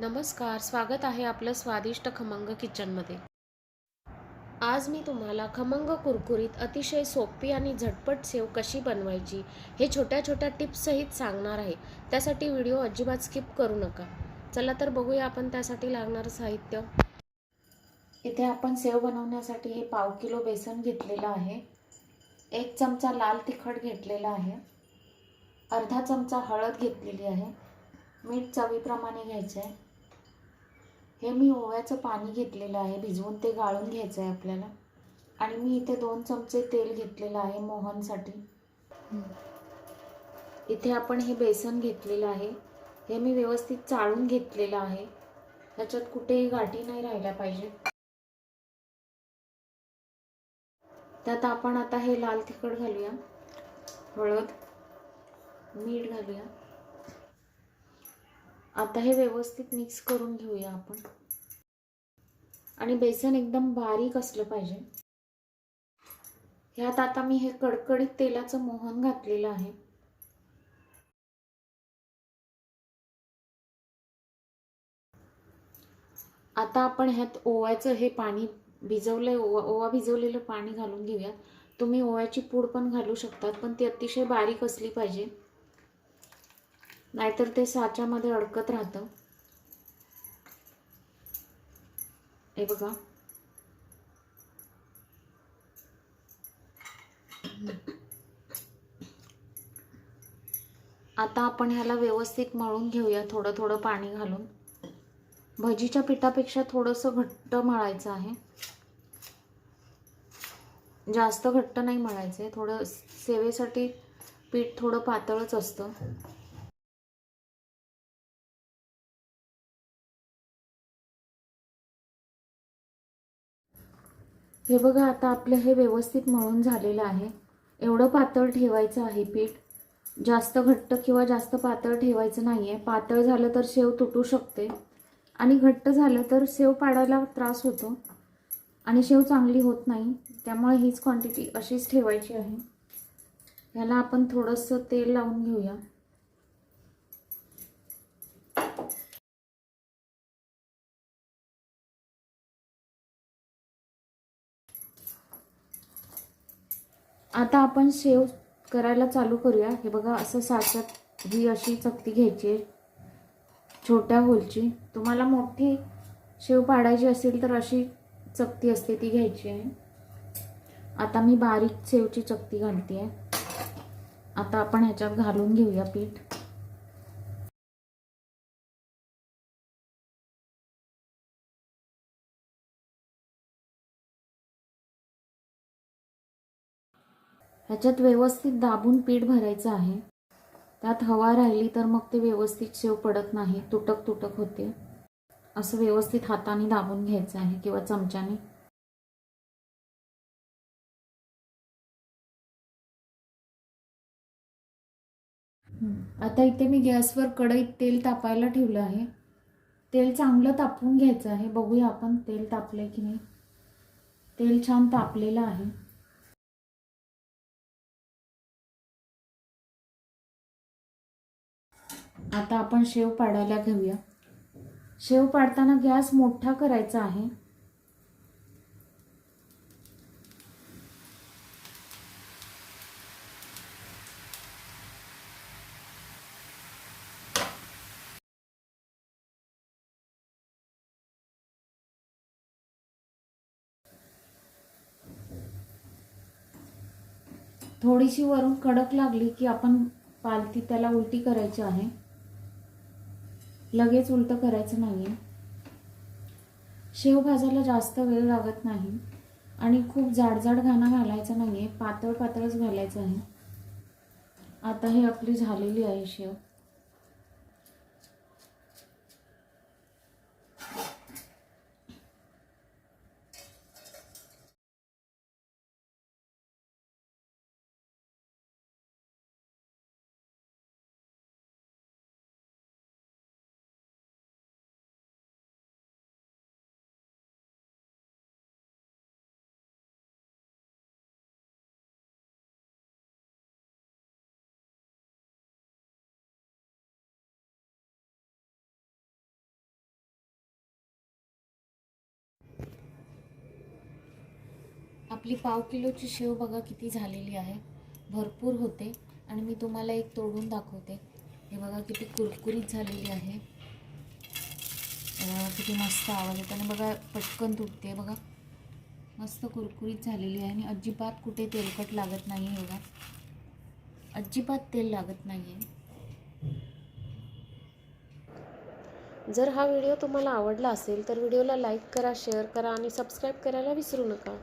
नमस्कार, स्वागत आहे आपलं स्वादिष्ट खमंग किचनमध्ये. आज मी तुम्हाला खमंग कुरकुरीत अतिशय सोपी आणि झटपट सेव कशी बनवायची हे छोट्या छोट्या टिप्स सहित सांगणार आहे. त्यासाठी व्हिडिओ अजिबात स्किप करू नका. चला तर बघूया आपण त्यासाठी लागणारं साहित्य. इथे आपण सेव बनवण्यासाठी हे पाव किलो बेसन घेतलेलं आहे. 1 चमचा लाल तिखट घेतलेला आहे. अर्धा चमचा हळद घेतलेली आहे. मीठ चवीप्रमाणे घ्यायचं आहे. हे मी ओव्याचं पाणी घेतलेलं आहे, भिजवून ते गाळून घ्यायचं आहे आपल्याला. आणि मी इथे 2 चमचे तेल घेतलेलं आहे मोहनसाठी. इथे आपण हे बेसन घेतलेलं आहे. हे मी व्यवस्थित चाळून घेतलेलं आहे. त्याच्यात कुठेही गाठी नाही राहिल्या पाहिजे. त्यात आपण आता हे लाल तिखट घालूया, हळद, मीठ घालूया. आता हे व्यवस्थित मिक्स करून घेऊया आपण. आणि बेसन एकदम बारीक असलं पाहिजे. ह्यात आता मी हे कडकडीत तेलाचं मोहन घातलेलं आहे. आता आपण ह्यात ओव्याचं हे पाणी भिजवलंय, ओवा भिजवलेलं पाणी घालून घेऊया. तुम्ही ओव्याची पूड पण घालू शकतात, पण ती अतिशय बारीक असली पाहिजे, नाहीतर ते साच्यामध्ये अडकत राहतं. हे बघा, आता आपण ह्याला व्यवस्थित मळून घेऊया थोडं थोडं पाणी घालून. भजीच्या पिठापेक्षा थोडंसं घट्ट मळायचं आहे, जास्त घट्ट नाही मळायचं आहे. थोडं सेवेसाठी पीठ थोडं पातळच असतं. हे बघा, आता आपलं हे व्यवस्थित मळून झालेलं आहे. एवढं पातळ ठेवायचं आहे पीठ. जास्त घट्ट किंवा जास्त पातळ ठेवायचं नाही आहे. पातळ झालं तर सेव तुटू शकते आणि घट्ट झालं तर सेव पाडायला त्रास होतो आणि शेव चांगली होत नाही. त्यामुळे हीच क्वांटिटी अशीच ठेवायची आहे. ह्याला आपण थोडंसं तेल लावून घेऊया. आता आपण शेव करायला चालू करूया. हे बघा, असं साच्यात ही अशी चकती घ्यायची आहे, छोट्या होलची. तुम्हाला मोठी शेव पाडायची असेल तर अशी चकती असते ती घ्यायची आहे. आता मी बारीक शेवची चकती घालते आहे. आता आपण ह्याच्यात घालून घेऊया पीठ. ह्याच्यात व्यवस्थित दाबून पीठ भरायचं आहे. त्यात हवा राहिली तर मग ते व्यवस्थित शेव पडत नाही, तुटक तुटक होते. असं व्यवस्थित हाताने दाबून घ्यायचं आहे किंवा चमच्याने. आता इथे मी गॅसवर कढईत तेल तापायला ठेवलं आहे. तेल चांगलं तापवून घ्यायचं आहे. बघूया आपण तेल तापलंय की नाही. तेल छान तापलेलं आहे. आता आपण शेव पाडायला घेऊया. शेव पाडताना गॅस मोठा करायचा आहे. थोडीशी वरून कडक लागली की आपण पालती त्याला उलटी करायची आहे. लगेच उलटं करायचं नाही आहे. शेव भाजायला जास्त वेळ लागत नाही आणि खूप जाडजाड घाणा घालायचा नाही आहे, पातळ पातळच घालायचं आहे. आता ही आपली झालेली आहे शेव. आपली 1/2 किलोची शेव बघा किती झालेली आहे, भरपूर होते. आणि मी तुम्हाला एक तोडून दाखवते. हे बघा किती कुरकुरीत झालेली आहे. किती मस्त आवाज येतो आणि बघा पटकन तुटते. बघा मस्त कुरकुरीत झालेली आहे आणि अजिबात कुठे तेलकट लागत नाही आहे. बघा अजिबात तेल लागत नाही आहे. जर हा व्हिडिओ तुम्हाला आवडला असेल तर व्हिडिओला लाईक करा, शेअर करा आणि सबस्क्राईब करायला विसरू नका.